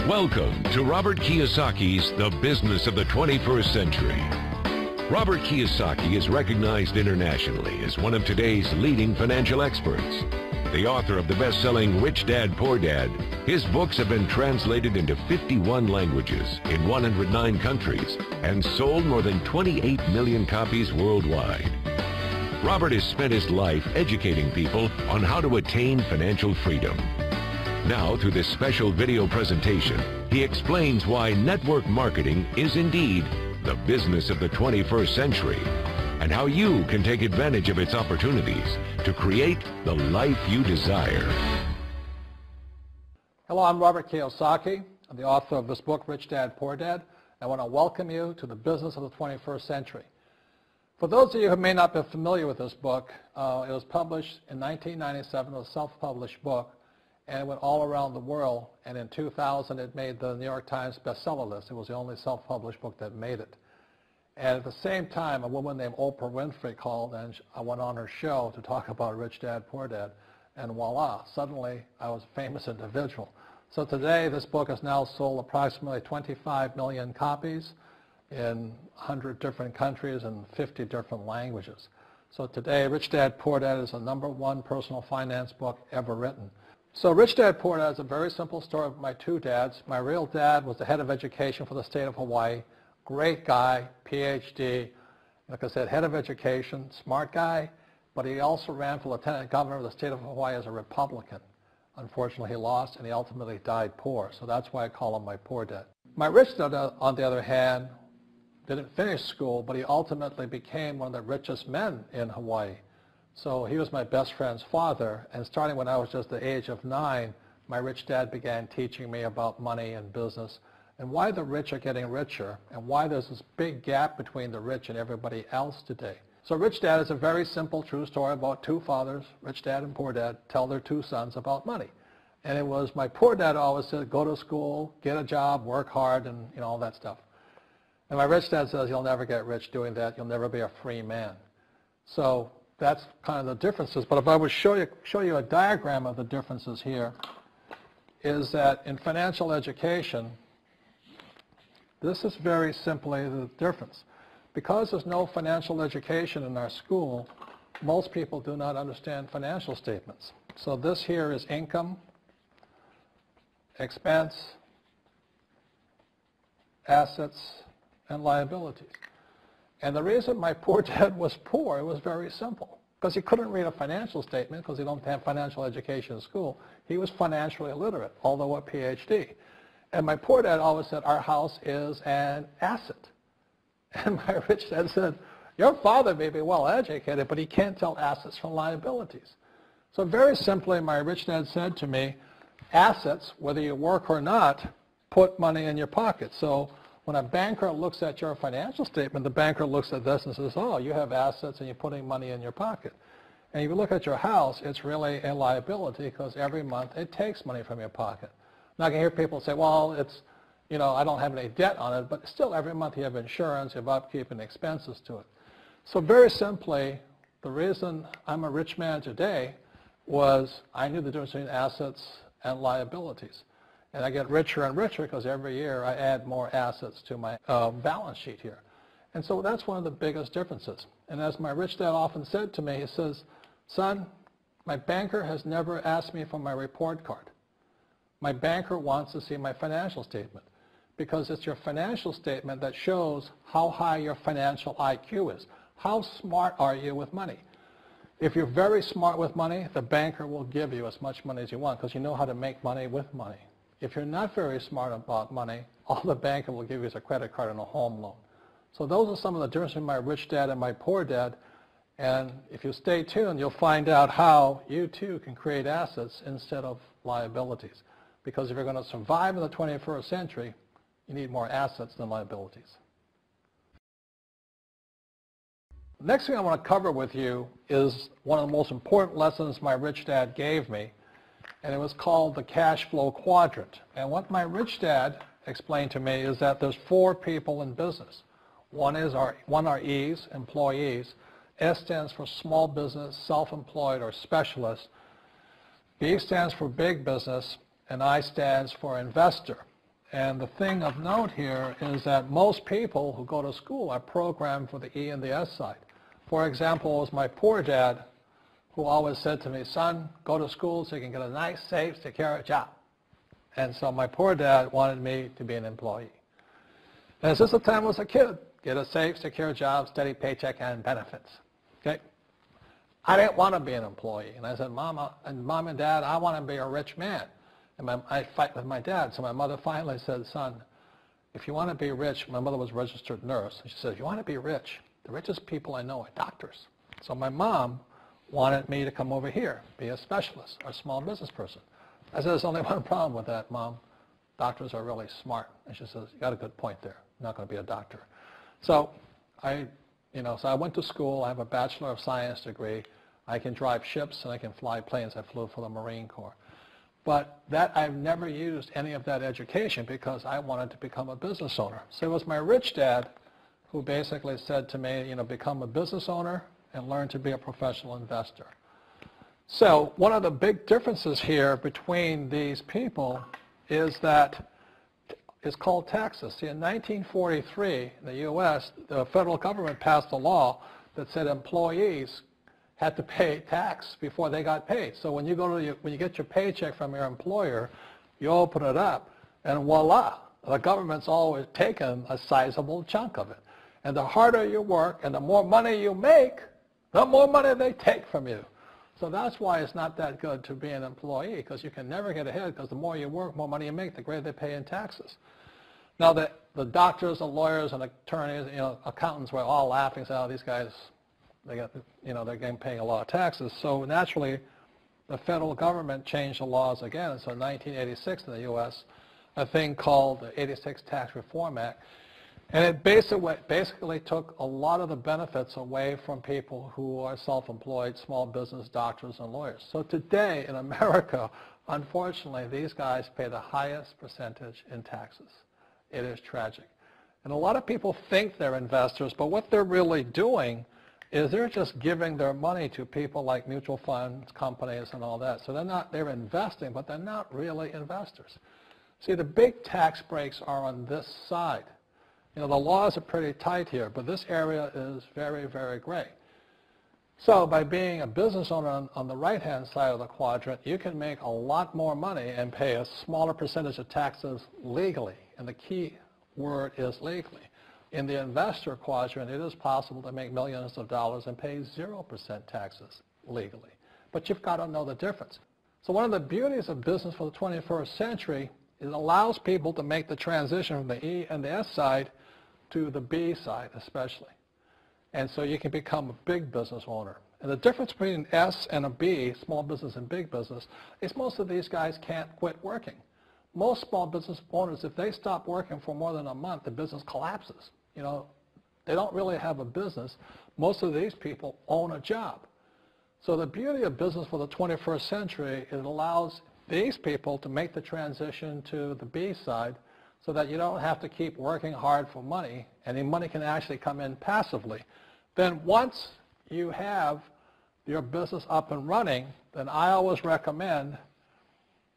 Welcome to Robert Kiyosaki's The Business of the 21st Century. Robert Kiyosaki is recognized internationally as one of today's leading financial experts. The author of the best-selling Rich Dad, Poor Dad, his books have been translated into 51 languages in 109 countries and sold more than 28 million copies worldwide. Robert has spent his life educating people on how to attain financial freedom. Now, through this special video presentation, he explains why network marketing is indeed the business of the 21st century and how you can take advantage of its opportunities to create the life you desire. Hello, I'm Robert Kiyosaki. I'm the author of this book, Rich Dad, Poor Dad. I want to welcome you to the business of the 21st century. For those of you who may not be familiar with this book, it was published in 1997. It was a self-published book, and it went all around the world, and in 2000 it made the New York Times bestseller list. It was the only self-published book that made it. And at the same time, a woman named Oprah Winfrey called, and I went on her show to talk about Rich Dad, Poor Dad, and voila, suddenly I was a famous individual. So today this book has now sold approximately 25 million copies in 100 different countries and 50 different languages. So today, Rich Dad, Poor Dad is the #1 personal finance book ever written. So Rich Dad, Poor Dad is a very simple story of my two dads. My real dad was the head of education for the state of Hawaii. Great guy, PhD, like I said, head of education, smart guy, but he also ran for lieutenant governor of the state of Hawaii as a Republican. Unfortunately, he lost, and he ultimately died poor, so that's why I call him my poor dad. My rich dad, on the other hand, didn't finish school, but he ultimately became one of the richest men in Hawaii. So he was my best friend's father, and starting when I was just the age of 9, my rich dad began teaching me about money and business and why the rich are getting richer and why there's this big gap between the rich and everybody else today. So Rich Dad is a very simple, true story about two fathers, Rich Dad and Poor Dad, tell their two sons about money. And it was my poor dad always said, go to school, get a job, work hard, and all that stuff. And my rich dad says, you'll never get rich doing that. You'll never be a free man. So that's kind of the differences. But if I would show you a diagram of the differences here, is that in financial education, this is very simply the difference. Because there's no financial education in our school, most people do not understand financial statements. So this here is income, expense, assets, and liabilities. And the reason my poor dad was poor, it was very simple. Because he couldn't read a financial statement because he don't have financial education in school. He was financially illiterate, although a PhD. And my poor dad always said, our house is an asset. And my rich dad said, your father may be well educated, but he can't tell assets from liabilities. So very simply, my rich dad said to me, assets, whether you work or not, put money in your pocket. So when a banker looks at your financial statement, the banker looks at this and says, oh, you have assets and you're putting money in your pocket. And if you look at your house, it's really a liability because every month it takes money from your pocket. Now I can hear people say, well, it's, I don't have any debt on it, but still every month you have insurance, you have upkeep and expenses to it. So very simply, the reason I'm a rich man today was I knew the difference between assets and liabilities. And I get richer and richer because every year I add more assets to my balance sheet here. And so that's one of the biggest differences. And as my rich dad often said to me, he says, son, my banker has never asked me for my report card. My banker wants to see my financial statement because it's your financial statement that shows how high your financial IQ is. How smart are you with money? If you're very smart with money, the banker will give you as much money as you want because you know how to make money with money. If you're not very smart about money, all the banker will give you is a credit card and a home loan. So those are some of the differences between my rich dad and my poor dad. And if you stay tuned, you'll find out how you too can create assets instead of liabilities. Because if you're going to survive in the 21st century, you need more assets than liabilities. The next thing I want to cover with you is one of the most important lessons my rich dad gave me, and it was called the cash flow quadrant. And what my rich dad explained to me is that there's 4 people in business. One are E's, employees. S stands for small business, self-employed, or specialist. B stands for big business, and I stands for investor. And the thing of note here is that most people who go to school are programmed for the E and the S side. For example, it was my poor dad who always said to me, son, go to school so you can get a nice, safe, secure job. And so my poor dad wanted me to be an employee. And since the time I was a kid, get a safe, secure job, steady paycheck, and benefits. Okay? I didn't want to be an employee. And I said, Mom and Dad, I want to be a rich man. And I fight with my dad. So my mother finally said, son, if you want to be rich, my mother was a registered nurse. And she said, if you want to be rich, the richest people I know are doctors. So my mom wanted me to come over here, be a specialist or a small business person. I said, there's only one problem with that, Mom. Doctors are really smart. And she says, you got a good point there. I'm not going to be a doctor. So I went to school. I have a Bachelor of Science degree. I can drive ships and I can fly planes. I flew for the Marine Corps. But I've never used any of that education because I wanted to become a business owner. So it was my rich dad who basically said to me, become a business owner and learn to be a professional investor. So one of the big differences here between these people is that it's called taxes. See, in 1943, in the U.S., the federal government passed a law that said employees had to pay tax before they got paid. So when you get your paycheck from your employer, you open it up, and voila, the government's always taken a sizable chunk of it. And the harder you work and the more money you make, the more money they take from you. So that's why it's not that good to be an employee, because you can never get ahead, because the more you work, more money you make, the greater they pay in taxes. Now, the doctors and lawyers and attorneys, accountants were all laughing, saying, oh, these guys, they're getting paying a lot of taxes. So naturally, the federal government changed the laws again. And so in 1986 in the U.S., a thing called the 86 Tax Reform Act, and it basically took a lot of the benefits away from people who are self-employed, small business, doctors, and lawyers. So today in America, unfortunately, these guys pay the highest percentage in taxes. It is tragic. And a lot of people think they're investors, but what they're really doing is they're just giving their money to people like mutual funds, companies, and all that. So they're investing, but they're not really investors. See, the big tax breaks are on this side. The laws are pretty tight here, but this area is very, very gray. So by being a business owner on the right-hand side of the quadrant, you can make a lot more money and pay a smaller percentage of taxes legally. And the key word is legally. In the investor quadrant, it is possible to make millions of dollars and pay 0% taxes legally. But you've got to know the difference. So one of the beauties of business for the 21st century is it allows people to make the transition from the E and the S side to the B side especially. And so you can become a big business owner. And the difference between an S and a B, small business and big business, is most of these guys can't quit working. Most small business owners, if they stop working for more than a month, the business collapses. They don't really have a business. Most of these people own a job. So the beauty of business for the 21st century is it allows these people to make the transition to the B side so that you don't have to keep working hard for money, and the money can actually come in passively. Then once you have your business up and running, then I always recommend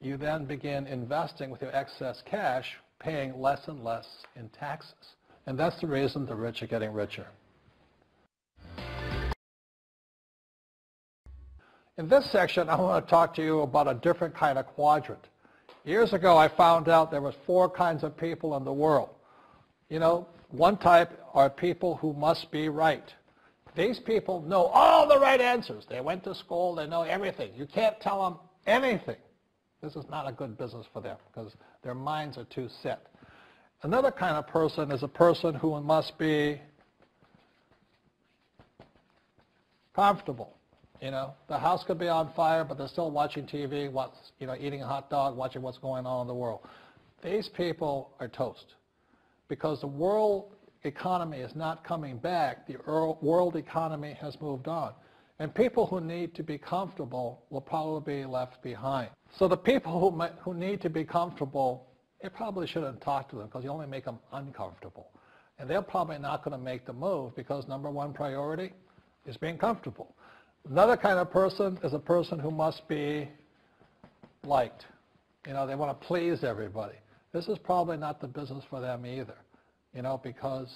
you then begin investing with your excess cash, paying less and less in taxes. And that's the reason the rich are getting richer. In this section, I want to talk to you about a different kind of quadrant. Years ago, I found out there was 4 kinds of people in the world. One type are people who must be right. These people know all the right answers. They went to school. They know everything. You can't tell them anything. This is not a good business for them because their minds are too set. Another kind of person is a person who must be comfortable. The house could be on fire, but they're still watching TV, eating a hot dog, watching what's going on in the world. These people are toast because the world economy is not coming back. The world economy has moved on. And people who need to be comfortable will probably be left behind. So the people who need to be comfortable, you probably shouldn't talk to them because you only make them uncomfortable. And they're probably not going to make the move because number 1 priority is being comfortable. Another kind of person is a person who must be liked. They want to please everybody. this is probably not the business for them either, because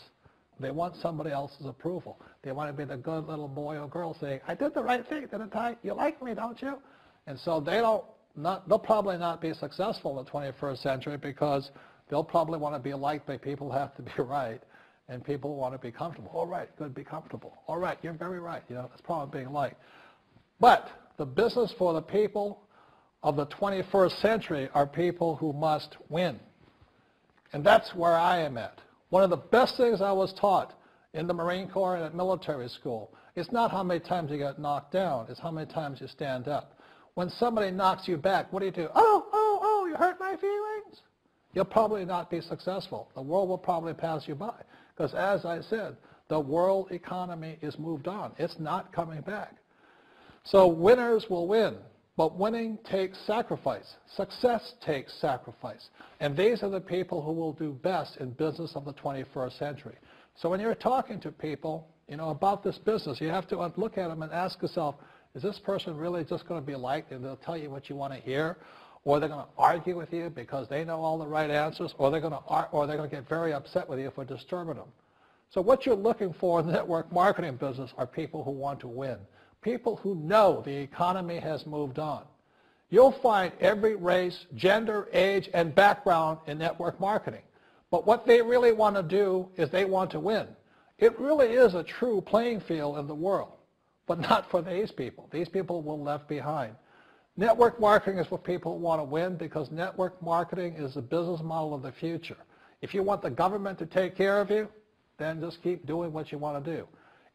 they want somebody else's approval. They want to be the good little boy or girl saying, I did the right thing, didn't I? You like me, don't you? And so they'll probably not be successful in the 21st century because they'll probably want to be liked by people who have to be right, and people want to be comfortable. All right, good, be comfortable. All right, you're very right. That's probably being liked. But the business for the people of the 21st century are people who must win. And that's where I am at. One of the best things I was taught in the Marine Corps and at military school is not how many times you get knocked down, it's how many times you stand up. When somebody knocks you back, what do? Oh, you hurt my feelings? You'll probably not be successful. The world will probably pass you by. Because as I said, the world economy is moved on. It's not coming back. So winners will win. But winning takes sacrifice. Success takes sacrifice. And these are the people who will do best in business of the 21st century. So when you're talking to people, about this business, you have to look at them and ask yourself, is this person really just going to be liked and they'll tell you what you want to hear? Or they're going to argue with you because they know all the right answers? Or they're going to get very upset with you for disturbing them? So what you're looking for in the network marketing business are people who want to win. People who know the economy has moved on. You'll find every race, gender, age, and background in network marketing. But what they really want to do is they want to win. It really is a true playing field in the world, but not for these people. These people will be left behind. Network marketing is for people who want to win because network marketing is the business model of the future. If you want the government to take care of you, then just keep doing what you want to do.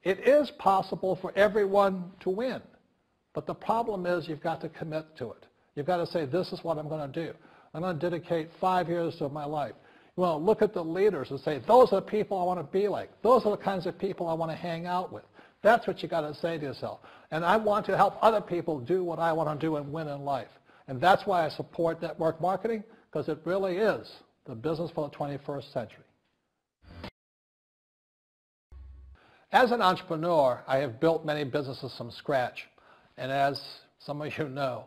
It is possible for everyone to win, but the problem is you've got to commit to it. You've got to say, this is what I'm going to do. I'm going to dedicate 5 years of my life. You want to look at the leaders and say, those are the people I want to be like. Those are the kinds of people I want to hang out with. That's what you got to say to yourself. And I want to help other people do what I want to do and win in life. And that's why I support network marketing, because it really is the business for the 21st century. As an entrepreneur, I have built many businesses from scratch. And as some of you know,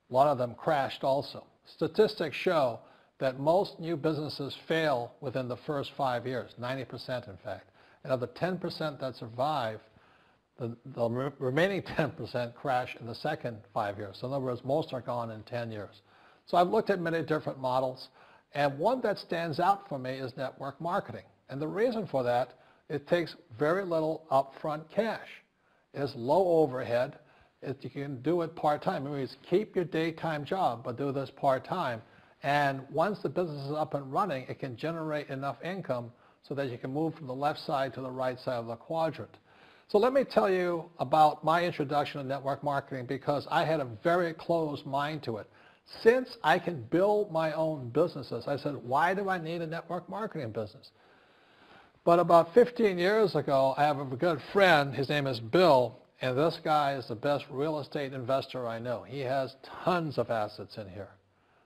a lot of them crashed also. Statistics show that most new businesses fail within the first 5 years, 90% in fact. And of the 10% that survive, the remaining 10% crash in the second 5 years. So in other words, most are gone in 10 years. So I've looked at many different models, and one that stands out for me is network marketing. And the reason for that, it takes very little upfront cash. It's low overhead. You can do it part-time. It means keep your daytime job, but do this part-time. And once the business is up and running, it can generate enough income so that you can move from the left side to the right side of the quadrant. So let me tell you about my introduction to network marketing, because I had a very closed mind to it. Since I can build my own businesses, I said, why do I need a network marketing business? But about 15 years ago, I have a good friend. His name is Bill, and this guy is the best real estate investor I know. He has tons of assets in here.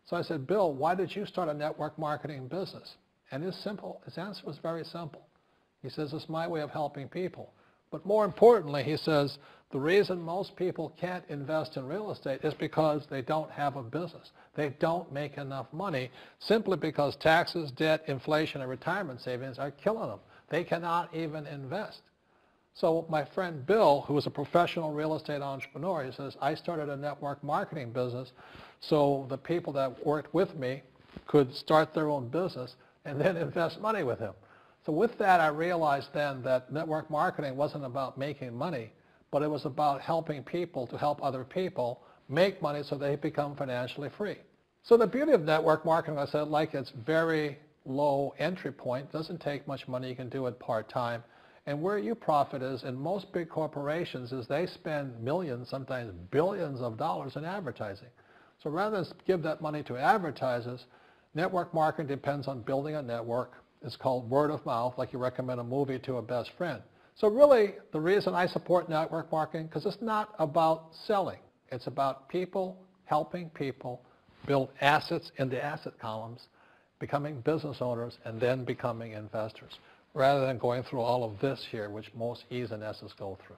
So I said, Bill, why did you start a network marketing business? And his answer was very simple. He says, it's my way of helping people. But more importantly, he says, the reason most people can't invest in real estate is because they don't have a business. They don't make enough money simply because taxes, debt, inflation, and retirement savings are killing them. They cannot even invest. So my friend Bill, who is a professional real estate entrepreneur, he says, I started a network marketing business so the people that worked with me could start their own business and then invest money with him. So with that, I realized then that network marketing wasn't about making money, but it was about helping people to help other people make money so they become financially free. So the beauty of network marketing, I said, like it's very low entry point, doesn't take much money, you can do it part-time. And where you profit is in most big corporations is they spend millions, sometimes billions of dollars in advertising. So rather than give that money to advertisers, network marketing depends on building a network. It's called word of mouth, like you recommend a movie to a best friend. So really, the reason I support network marketing, because it's not about selling. It's about people helping people build assets in the asset columns, becoming business owners, and then becoming investors, rather than going through all of this here, which most E's and S's go through.